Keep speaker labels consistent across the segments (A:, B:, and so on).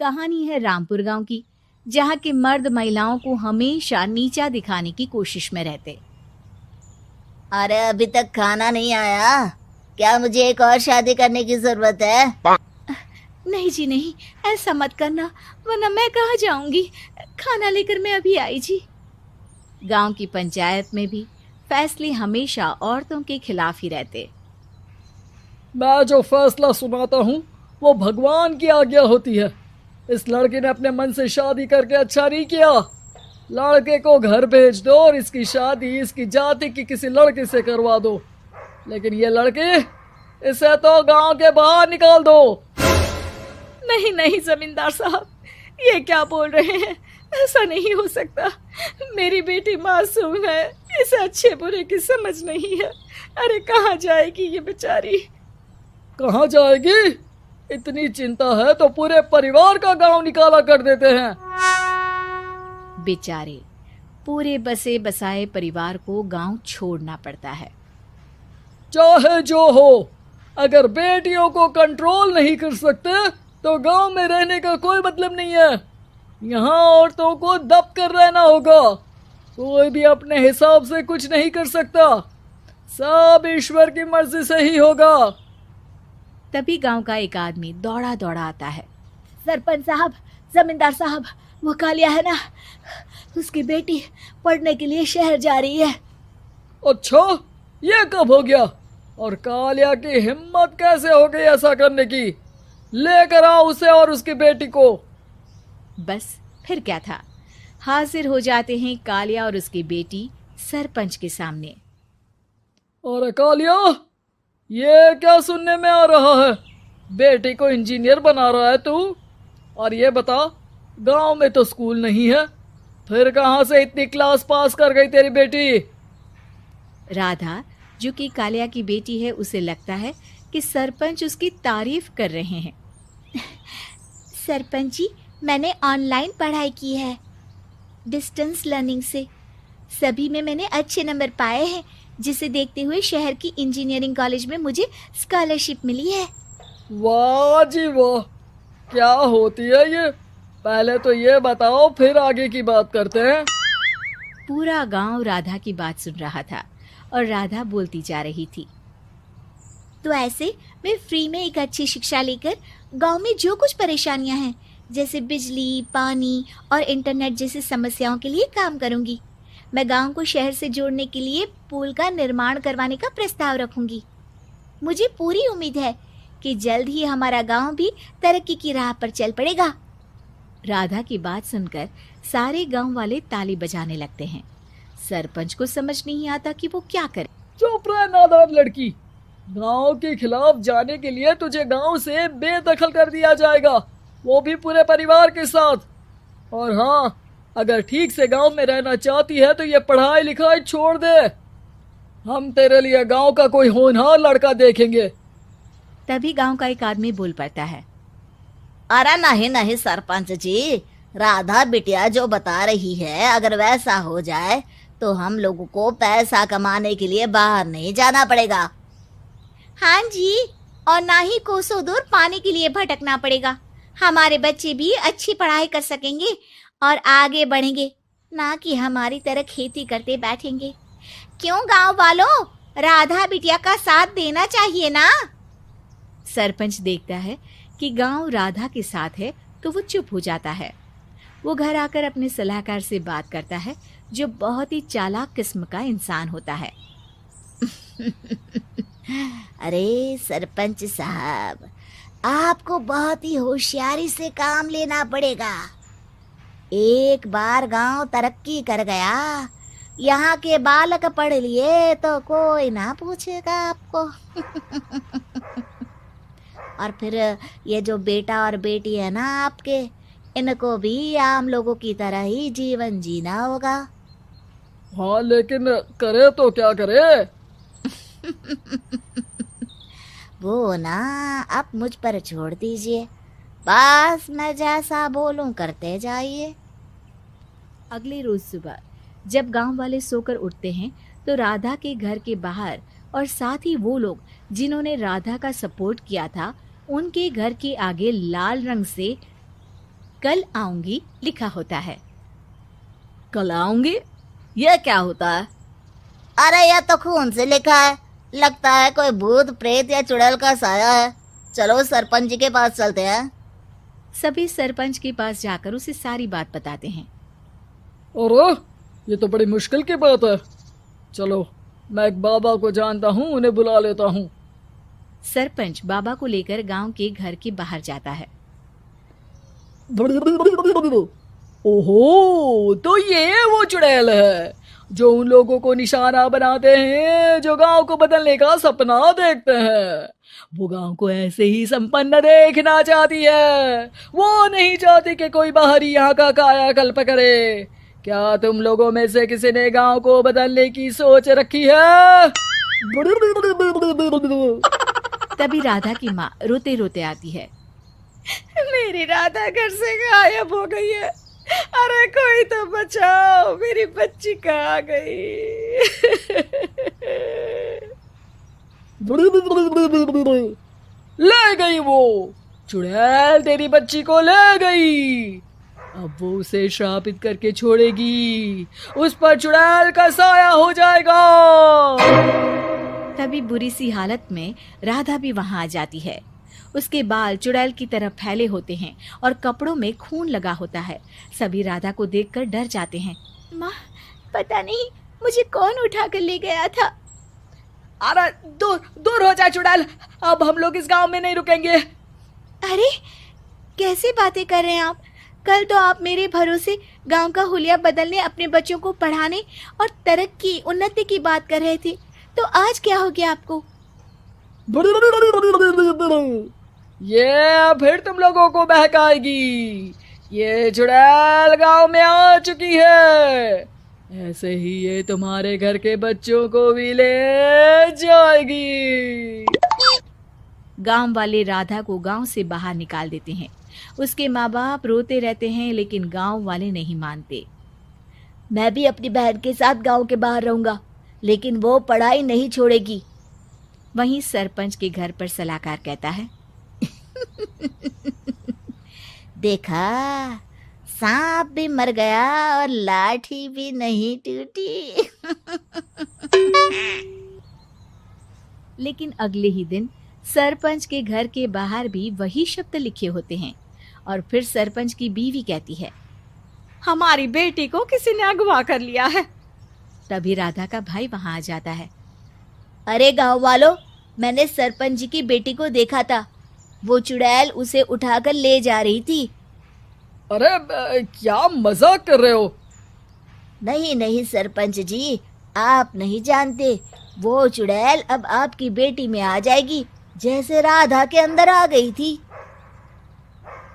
A: कहानी है रामपुर गांव की, जहां के मर्द महिलाओं को हमेशा नीचा दिखाने की कोशिश में रहते।
B: अरे अभी तक खाना नहीं आया, क्या मुझे एक और शादी करने की जरूरत है?
A: नहीं जी नहीं, ऐसा मत करना, वरना मैं कहाँ जाऊंगी। खाना लेकर मैं अभी आई जी। गांव की पंचायत में भी फैसले हमेशा औरतों के खिलाफ ही रहते।
C: मैं जो फैसला सुनाता हूँ वो भगवान की आज्ञा होती है। इस लड़के ने अपने मन से शादी करके अच्छा नहीं किया। लड़के को घर भेज दो और इसकी शादी इसकी जाति की किसी लड़के से करवा दो, लेकिन ये लड़की, इसे तो गांव के बाहर निकाल दो।
A: नहीं नहीं जमींदार साहब, ये क्या बोल रहे हैं? ऐसा नहीं हो सकता। मेरी बेटी मासूम है, इसे अच्छे बुरे की समझ नहीं है। अरे कहाँ जाएगी ये बेचारी?
C: कहाँ जाएगी? इतनी चिंता है तो पूरे परिवार का गांव निकाला कर देते हैं।
A: बेचारे पूरे बसे बसाए परिवार को गांव छोड़ना पड़ता है।
C: चाहे जो हो, अगर बेटियों को कंट्रोल नहीं कर सकते तो गांव में रहने का कोई मतलब नहीं है। यहाँ औरतों को दब कर रहना होगा। कोई भी अपने हिसाब से कुछ नहीं कर सकता, सब ईश्वर की मर्जी से ही होगा।
A: तभी गांव का एक आदमी दौड़ा दौड़ा आता है। सरपंच साहब, जमींदार साहब, वो कालिया है ना, उसकी बेटी पढ़ने के लिए शहर जा रही है।
C: अच्छा, ये कब हो गया? और कालिया की हिम्मत कैसे हो गई ऐसा करने की? लेकर आओ उसे और उसकी बेटी को।
A: बस फिर क्या था, हाजिर हो जाते हैं कालिया और उसकी बेटी सरपंच के सामने।
C: और कालिया, ये क्या सुनने में आ रहा है? बेटी को इंजीनियर बना रहा है तू? और ये बता, गांव में तो स्कूल नहीं है, फिर कहां से इतनी क्लास पास कर गई तेरी बेटी?
A: राधा, जो कि कालिया की बेटी है, उसे लगता है कि सरपंच उसकी तारीफ कर रहे हैं। सरपंच जी, मैंने ऑनलाइन पढ़ाई की है, डिस्टेंस लर्निंग से। सभी में मैंने अच्छे नंबर पाए हैं, जिसे देखते हुए शहर की इंजीनियरिंग कॉलेज में मुझे स्कॉलरशिप मिली है।
C: वाह जी वाह, क्या होती है ये? पहले तो ये बताओ, फिर आगे की बात करते हैं।
A: पूरा गांव राधा की बात सुन रहा था और राधा बोलती जा रही थी। तो ऐसे मैं फ्री में एक अच्छी शिक्षा लेकर गांव में जो कुछ परेशानियां हैं, जैसे बिजली, पानी और इंटरनेट जैसी समस्याओं के लिए काम करूंगी। मैं गांव को शहर से जोड़ने के लिए पुल का निर्माण करवाने का प्रस्ताव रखूंगी। मुझे पूरी उम्मीद है कि जल्द ही हमारा गांव भी तरक्की की राह पर चल पड़ेगा। राधा की बात सुनकर सारे गांव वाले ताली बजाने लगते हैं। सरपंच को समझ नहीं आता कि वो क्या करे।
C: चुप रह नादान लड़की, गांव के खिलाफ जाने के लिए तुझे गांव से बेदखल कर दिया जाएगा, वो भी पूरे परिवार के साथ। और हाँ, अगर ठीक से गांव में रहना चाहती है तो ये पढ़ाई लिखाई छोड़ दे। हम तेरे लिए गांव का कोई होनहार लड़का देखेंगे।
A: तभी गांव का एक आदमी बोल पड़ता है।
B: अरे नहीं नहीं सरपंच जी, राधा बिटिया जो बता रही है, अगर वैसा हो जाए तो हम लोगों को पैसा कमाने के लिए बाहर नहीं जाना पड़ेगा।
A: हाँ जी, और ना ही कोसों दूर पानी के लिए भटकना पड़ेगा। हमारे बच्चे भी अच्छी पढ़ाई कर सकेंगे और आगे बढ़ेंगे, ना कि हमारी तरह खेती करते बैठेंगे। क्यों गांव वालों, राधा बिटिया का साथ देना चाहिए ना। सरपंच देखता है कि गांव राधा के साथ है तो वो चुप हो जाता है। वो घर आकर अपने सलाहकार से बात करता है, जो बहुत ही चालाक किस्म का इंसान होता है।
B: अरे सरपंच साहब, आपको बहुत ही होशियारी से काम लेना पड़ेगा। एक बार गांव तरक्की कर गया, यहाँ के बालक पढ़ लिए तो कोई ना पूछेगा आपको। और फिर ये जो बेटा और बेटी है ना आपके, इनको भी आम लोगों की तरह ही जीवन जीना होगा।
C: हाँ, लेकिन करे तो क्या करे?
B: वो ना आप मुझ पर छोड़ दीजिए, बस मैं जैसा बोलूं करते जाइए।
A: अगले रोज सुबह जब गांव वाले सोकर उठते हैं तो राधा के घर के बाहर और साथ ही वो लोग जिन्होंने राधा का सपोर्ट किया था, उनके घर के आगे लाल रंग से कल आऊंगी लिखा होता है।
C: कल आऊंगी, यह क्या होता है?
B: अरे यह तो खून से लिखा है, लगता है कोई भूत प्रेत या चुड़ैल का साया है। चलो सरपंच जी के पास चलते हैं।
A: सभी सरपंच के पास जाकर उसे सारी बात बताते हैं।
C: अरे ये तो बड़ी मुश्किल की बात है। चलो, मैं एक बाबा को जानता हूँ, उन्हें बुला लेता हूँ।
A: सरपंच बाबा को लेकर गांव के घर के बाहर जाता है।
C: ओहो, तो ये वो चुड़ैल है जो उन लोगों को निशाना बनाते हैं जो गांव को बदलने का सपना देखते हैं। वो गांव को ऐसे ही संपन्न देखना चाहती है। वो नहीं चाहती कि कोई बाहरी यहाँ का कायाकल्प करे। क्या तुम लोगों में से किसी ने गांव को बदलने की सोच रखी है?
A: तभी राधा की माँ रोते रोते आती है। मेरी राधा घर से गायब हो गई है। अरे कोई तो बचाओ, मेरी बच्ची कहाँ गई?
C: ले गई वो चुड़ैल, तेरी बच्ची को ले गई। अब वो उसे श्रापित करके छोड़ेगी, उस पर चुड़ैल का साया हो जाएगा।
A: तभी बुरी सी हालत में राधा भी वहां आ जाती है। उसके बाल चुड़ैल की तरह फैले होते हैं और कपड़ों में खून लगा होता है। सभी राधा को देखकर डर जाते हैं। माँ, पता नहीं मुझे कौन उठा कर ले गया था।
C: अरे दूर दूर हो जा चुड़ैल, अब हम लोग इस गांव में नहीं रुकेंगे।
A: अरे कैसी बातें कर रहे हैं आप? कल तो आप मेरे भरोसे गांव का हुलिया बदलने, अपने बच्चों को पढ़ाने और तरक्की उन्नति की बात कर रहे थे, तो आज क्या हो गया आपको?
C: ये फिर तुम लोगों को बहकाएगी। ये चुड़ैल गांव में आ चुकी है, ऐसे ही ये तुम्हारे घर के बच्चों को भी ले जाएगी।
A: गांव वाले राधा को गांव से बाहर निकाल देते हैं। उसके माँ बाप रोते रहते हैं, लेकिन गांव वाले नहीं मानते।
B: मैं भी अपनी बहन के साथ गांव के बाहर रहूंगा, लेकिन वो पढ़ाई नहीं छोड़ेगी।
A: वहीं सरपंच के घर पर सलाहकार कहता है।
B: देखा, सांप भी मर गया और लाठी भी नहीं टूटी।
A: लेकिन अगले ही दिन सरपंच के घर के बाहर भी वही शब्द लिखे होते हैं और फिर सरपंच की बीवी कहती है, हमारी बेटी को किसी ने अगवा कर लिया है। तभी राधा का भाई वहां आ जाता है।
B: अरे गांव वालों, मैंने सरपंच जी की बेटी को देखा था। वो चुड़ैल उसे उठाकर ले जा रही थी।
C: अरे क्या मजाक कर रहे हो?
B: नहीं नहीं सरपंच जी, आप नहीं जानते। वो चुड़ैल अब आपकी बेटी में आ जाएगी, जैसे राधा के अंदर आ गई थी।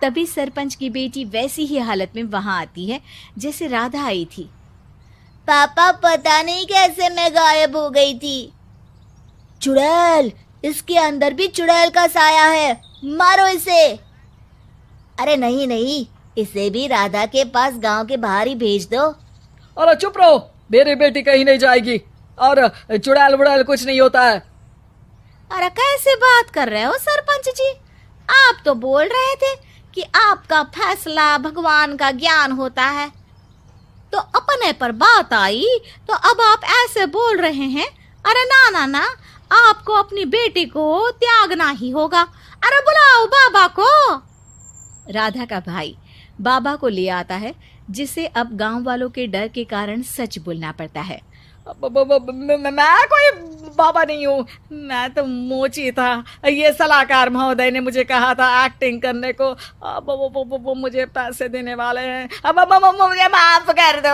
A: तभी सरपंच की बेटी वैसी ही हालत में वहां आती है जैसे राधा आई थी।
B: पापा, पता नहीं कैसे मैं गायब हो गई थी। चुड़ैल, इसके अंदर भी चुड़ैल का साया है, मारो इसे। अरे नहीं नहीं, इसे भी राधा के पास गांव के बाहर ही भेज दो।
C: अरे चुप रहो, मेरी बेटी कहीं नहीं जाएगी और चुड़ैल वुड़ैल कुछ नहीं होता है।
A: अरे कैसे बात कर रहे हो सरपंच जी? आप तो बोल रहे थे कि आपका फैसला भगवान का ज्ञान होता है, तो अपने पर बात आई तो अब आप ऐसे बोल रहे हैं। अरे ना ना ना, आपको अपनी बेटी को त्यागना ही होगा। अरे बुलाओ बाबा को। राधा का भाई बाबा को ले आता है, जिसे अब गांव वालों के डर के कारण सच बोलना पड़ता है।
C: मैं कोई बाबा नहीं हूँ, मैं तो मोची था। ये सलाहकार महोदय ने मुझे कहा था एक्टिंग करने को। अब वो मुझे पैसे देने वाले हैं। अब मुझे माफ कर दो।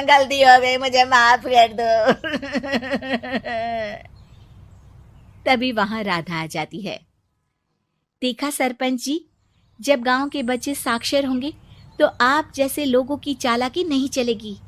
B: गलती हो गई, मुझे माफ कर दो।
A: तभी वहां राधा आ जाती है। देखा सरपंच जी, जब गांव के बच्चे साक्षर होंगे तो आप जैसे लोगों की चालाकी नहीं चलेगी।